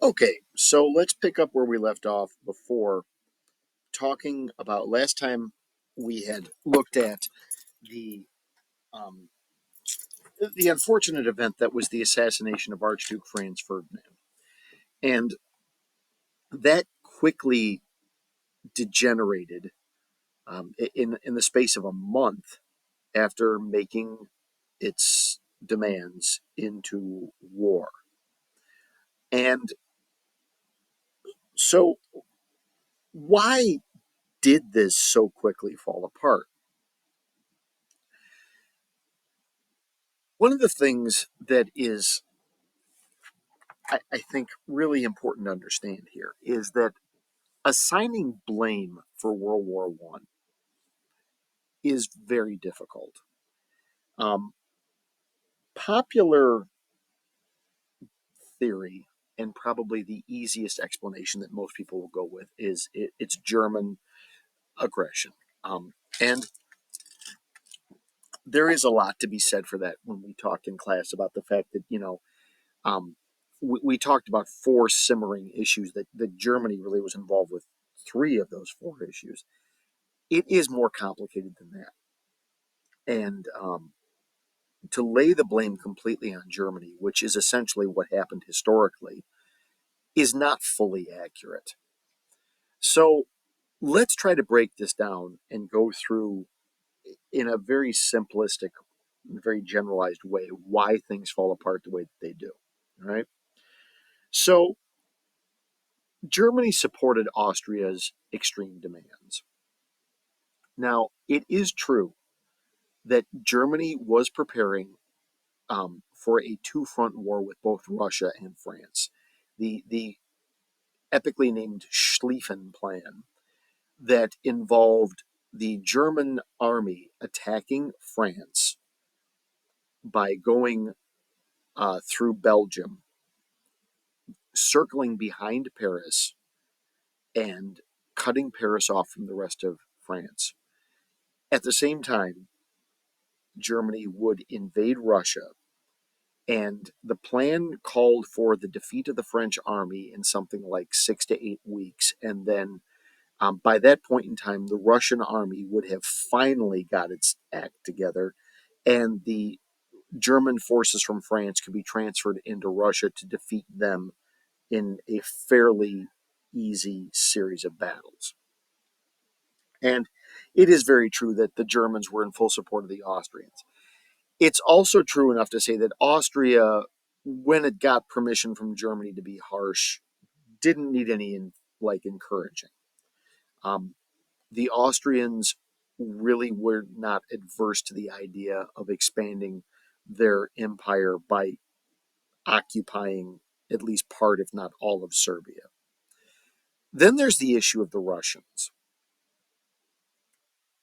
Okay, so let's pick up where we left off before, talking about last time we had looked at the um, the unfortunate event that was the assassination of Archduke Franz Ferdinand, and that quickly degenerated in the space of a month after making its demands into war. And so, why did this so quickly fall apart? One of the things that is, I think, really important to understand here is that assigning blame for World War One is very difficult. Um, Popular theory, and probably the easiest explanation that most people will go with, is it's German aggression. And there is a lot to be said for that when we talked in class about the fact that, um, we talked about four simmering issues that Germany really was involved with three of those four issues. It is more complicated than that. And to lay the blame completely on Germany, which is essentially what happened historically, is not fully accurate. So let's try to break this down and go through in a very simplistic, very generalized way why things fall apart the way that they do. All right. So Germany supported Austria's extreme demands. Now, it is true that Germany was preparing for a two-front war with both Russia and France. The epically named Schlieffen Plan that involved the German army attacking France by going through Belgium, circling behind Paris, and cutting Paris off from the rest of France. At the same time, Germany would invade Russia, and the plan called for the defeat of the French army in something like 6 to 8 weeks. And then by that point in time, the Russian army would have finally got its act together, and the German forces from France could be transferred into Russia to defeat them in a fairly easy series of battles. And it is very true that the Germans were in full support of the Austrians. It's also true enough to say that Austria, when it got permission from Germany to be harsh, didn't need any encouraging. Um, the Austrians really were not adverse to the idea of expanding their empire by occupying at least part, if not all, of Serbia. Then there's the issue of the Russians.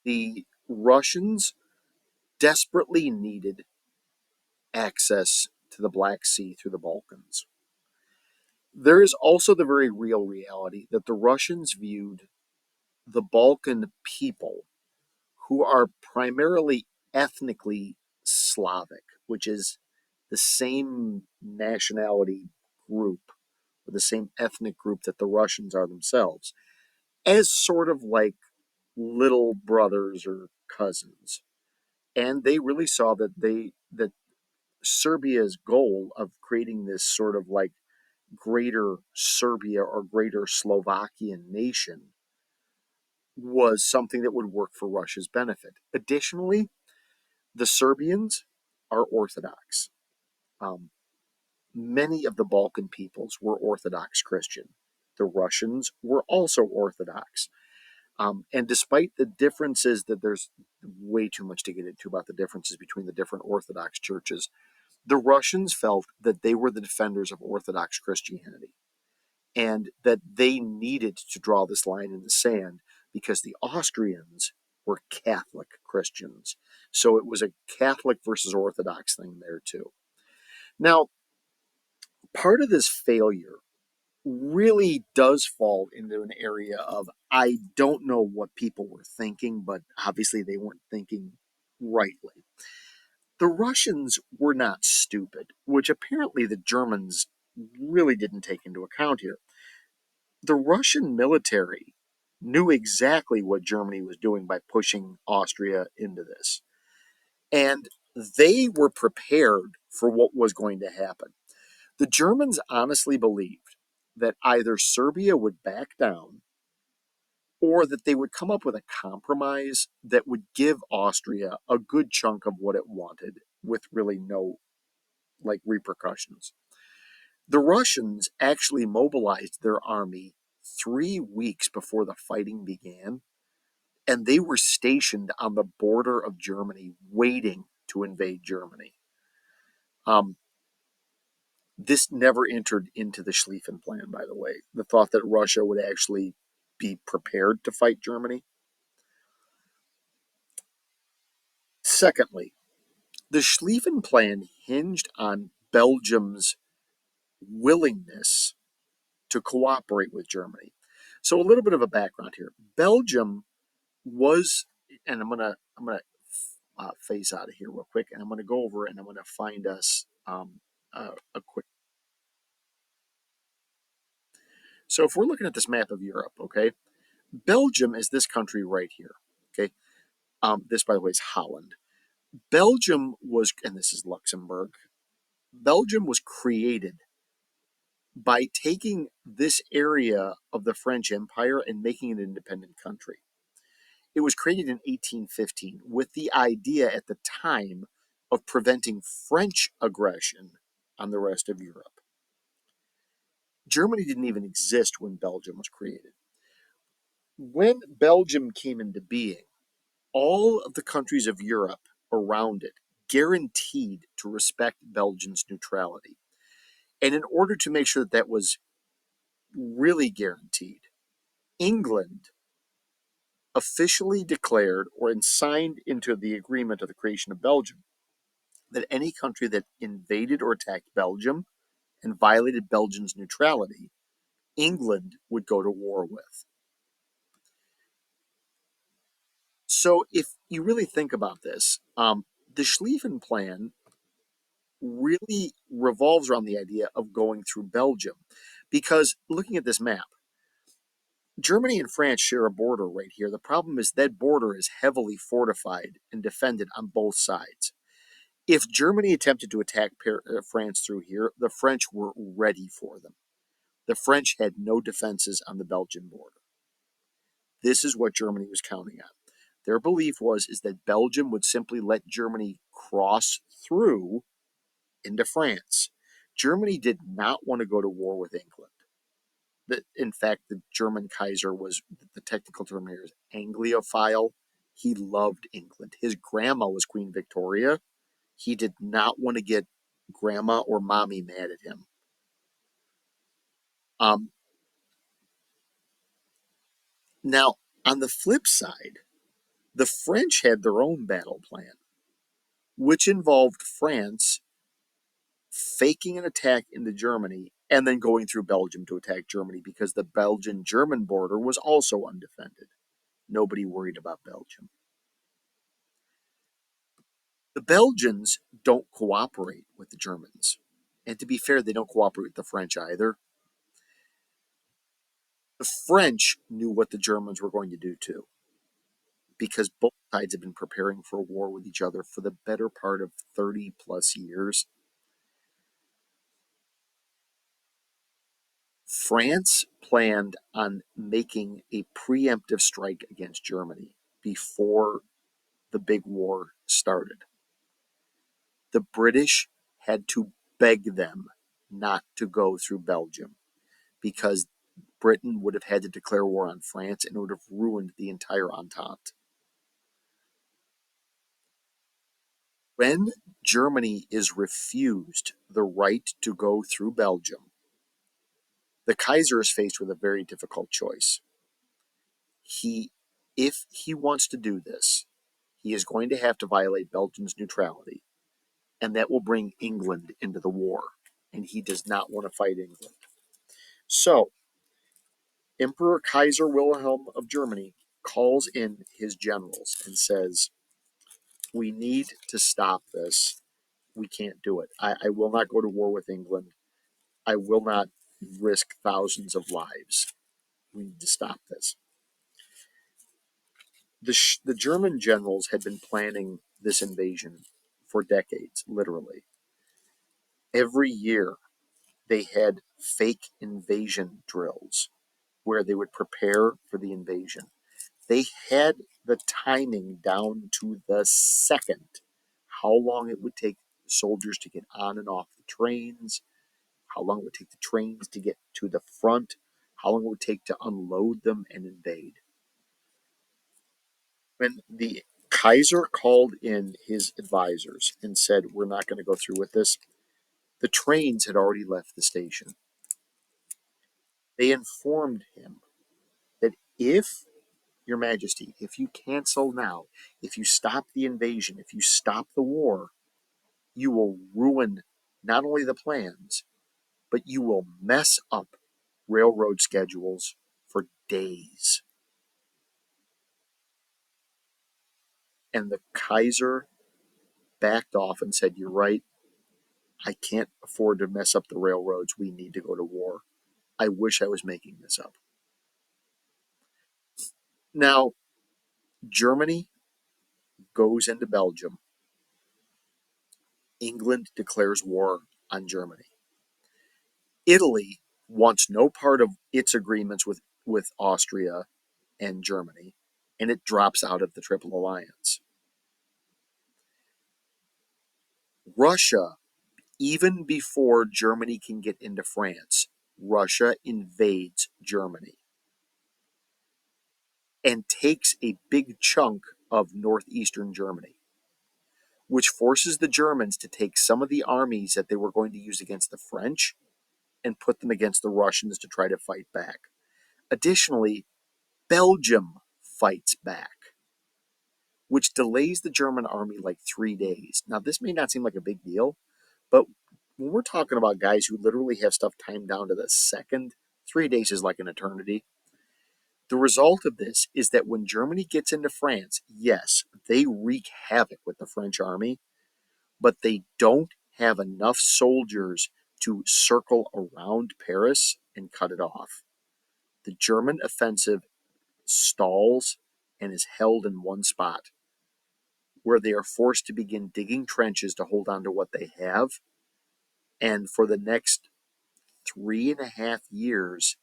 The Russians desperately needed access to the Black Sea through the Balkans. There is also the very real reality that the Russians viewed the Balkan people, who are primarily ethnically Slavic, which is the same nationality group, or the same ethnic group that the Russians are themselves, as sort of like little brothers or cousins. And they really saw that Serbia's goal of creating this sort of like greater Serbia or greater Slovakian nation was something that would work for Russia's benefit. Additionally, the Serbians are Orthodox. Um, Many of the Balkan peoples were Orthodox Christian. The Russians were also Orthodox. And despite the differences, that there's way too much to get into about the differences between the different Orthodox churches, the Russians felt that they were the defenders of Orthodox Christianity, and that they needed to draw this line in the sand because the Austrians were Catholic Christians. So it was a Catholic versus Orthodox thing there too. Now, part of this failure really does fall into an area of, I don't know what people were thinking, but obviously they weren't thinking rightly. The Russians were not stupid, which apparently the Germans really didn't take into account here. The Russian military knew exactly what Germany was doing by pushing Austria into this. And they were prepared for what was going to happen. The Germans honestly believed that either Serbia would back down or that they would come up with a compromise that would give Austria a good chunk of what it wanted with really no repercussions. The Russians actually mobilized their army 3 weeks before the fighting began, and they were stationed on the border of Germany waiting to invade Germany. Um, this never entered into the Schlieffen Plan, by the way. The thought that Russia would actually be prepared to fight Germany. Secondly, the Schlieffen Plan hinged on Belgium's willingness to cooperate with Germany. So a little bit of a background here. Belgium was, and I'm gonna phase out of here real quick, and I'm gonna go over and I'm gonna find us a quick. So if we're looking at this map of Europe, okay, Belgium is this country right here. Okay, this by the way is Holland. Belgium was, and this is Luxembourg. Belgium was created by taking this area of the French Empire and making it an independent country. It was created in 1815 with the idea at the time of preventing French aggression on the rest of Europe. Germany didn't even exist when Belgium was created. When Belgium came into being, all of the countries of Europe around it guaranteed to respect Belgium's neutrality. And in order to make sure that that was really guaranteed, England officially declared or signed into the agreement of the creation of Belgium that any country that invaded or attacked Belgium and violated Belgium's neutrality, England would go to war with. So, if you really think about this, the Schlieffen Plan really revolves around the idea of going through Belgium. Because looking at this map, Germany and France share a border right here. The problem is that border is heavily fortified and defended on both sides. If Germany attempted to attack France through here, the French were ready for them. The French had no defenses on the Belgian border. This is what Germany was counting on. Their belief was is that Belgium would simply let Germany cross through into France. Germany did not want to go to war with England. In fact, the German Kaiser was, the technical term here is Anglophile. He loved England. His grandma was Queen Victoria. He did not want to get grandma or mommy mad at him. Um, Now, on the flip side, the French had their own battle plan, which involved France faking an attack into Germany and then going through Belgium to attack Germany because the Belgian German border was also undefended. Nobody worried about Belgium. The Belgians don't cooperate with the Germans. And to be fair, they don't cooperate with the French either. The French knew what the Germans were going to do too, because both sides have been preparing for a war with each other for the better part of 30 plus years. France planned on making a preemptive strike against Germany before the big war started. The British had to beg them not to go through Belgium because Britain would have had to declare war on France and it would have ruined the entire Entente. When Germany is refused the right to go through Belgium, the Kaiser is faced with a very difficult choice. He, if he wants to do this, he is going to have to violate Belgium's neutrality, and that will bring England into the war. And he does not want to fight England. So, Emperor Kaiser Wilhelm of Germany calls in his generals and says, we need to stop this. We can't do it. I will not go to war with England. I will not risk thousands of lives. We need to stop this. The German generals had been planning this invasion for decades, literally. Every year, they had fake invasion drills where they would prepare for the invasion. They had the timing down to the second, how long it would take soldiers to get on and off the trains, how long it would take the trains to get to the front, how long it would take to unload them and invade. When the Kaiser called in his advisors and said, "We're not going to go through with this," the trains had already left the station. They informed him that if, Your Majesty, if you cancel now, if you stop the invasion, if you stop the war, you will ruin not only the plans, but you will mess up railroad schedules for days. And the Kaiser backed off and said, "You're right. I can't afford to mess up the railroads. We need to go to war." I wish I was making this up. Now, Germany goes into Belgium. England declares war on Germany. Italy wants no part of its agreements with Austria and Germany, and it drops out of the Triple Alliance. Russia, even before Germany can get into France, Russia invades Germany and takes a big chunk of northeastern Germany, which forces the Germans to take some of the armies that they were going to use against the French and put them against the Russians to try to fight back. Additionally, Belgium fights back, which delays the German army like 3 days. Now, this may not seem like a big deal, but when we're talking about guys who literally have stuff timed down to the second, 3 days is like an eternity. The result of this is that when Germany gets into France, yes, they wreak havoc with the French army, but they don't have enough soldiers to circle around Paris and cut it off. The German offensive stalls and is held in one spot, where they are forced to begin digging trenches to hold on to what they have. And for the next 3.5 years,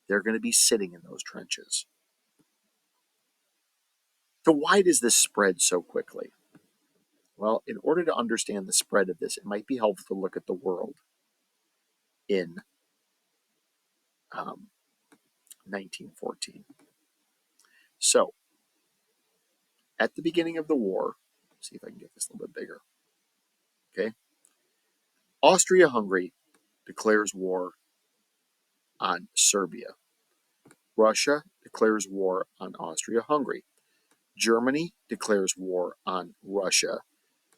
they're going to be sitting in those trenches. So, why does this spread so quickly? Well, in order to understand the spread of this, it might be helpful to look at the world in 1914. So, at the beginning of the war, see if I can get this a little bit bigger. Okay. Austria Hungary declares war on Serbia. Russia declares war on Austria Hungary. Germany declares war on Russia.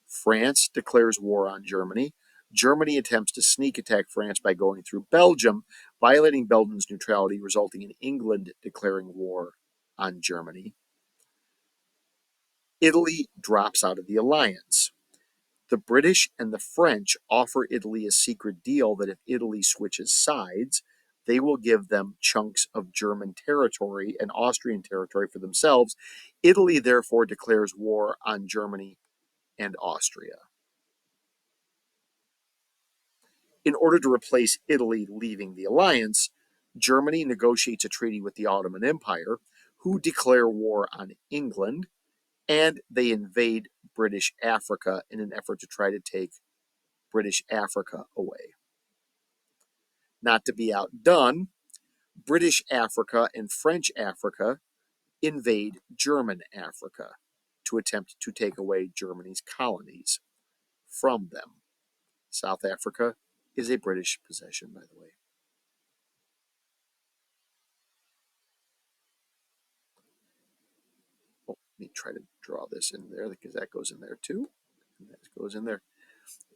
France declares war on Germany. Germany attempts to sneak attack France by going through Belgium, violating Belgium's neutrality, resulting in England declaring war on Germany. Italy drops out of the alliance. The British and the French offer Italy a secret deal that if Italy switches sides, they will give them chunks of German territory and Austrian territory for themselves. Italy therefore declares war on Germany and Austria. In order to replace Italy leaving the alliance, Germany negotiates a treaty with the Ottoman Empire, who declare war on England, and they invade British Africa in an effort to try to take British Africa away. Not to be outdone, British Africa and French Africa invade German Africa to attempt to take away Germany's colonies from them. South Africa is a British possession, by the way. Well, let me try to draw this in there because that goes in there too. And that goes in there.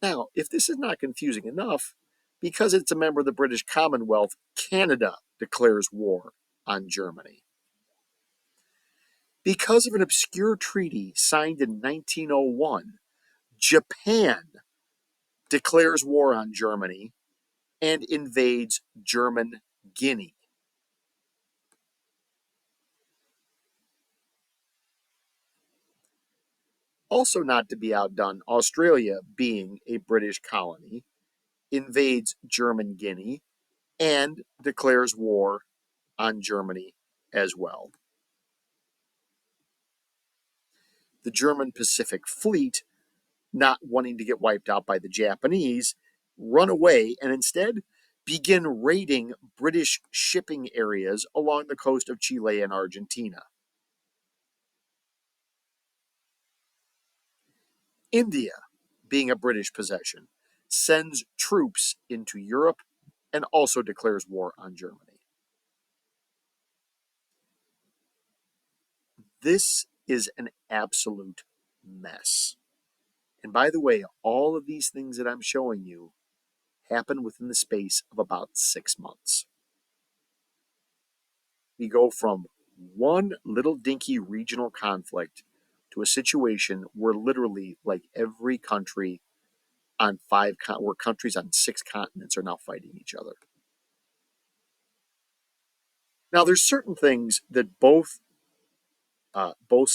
Now, if this is not confusing enough, because it's a member of the British Commonwealth, Canada declares war on Germany. Because of an obscure treaty signed in 1901, Japan declares war on Germany and invades German Guinea. Also, not to be outdone, Australia, being a British colony, invades German Guinea and declares war on Germany as well. The German Pacific Fleet, not wanting to get wiped out by the Japanese, run away and instead begin raiding British shipping areas along the coast of Chile and Argentina. India, being a British possession, sends troops into Europe and also declares war on Germany. This is an absolute mess. And by the way, all of these things that I'm showing you happen within the space of about 6 months. We go from one little dinky regional conflict to a situation where literally like every country on where countries on 6 continents are now fighting each other. Now, there's certain things that both sides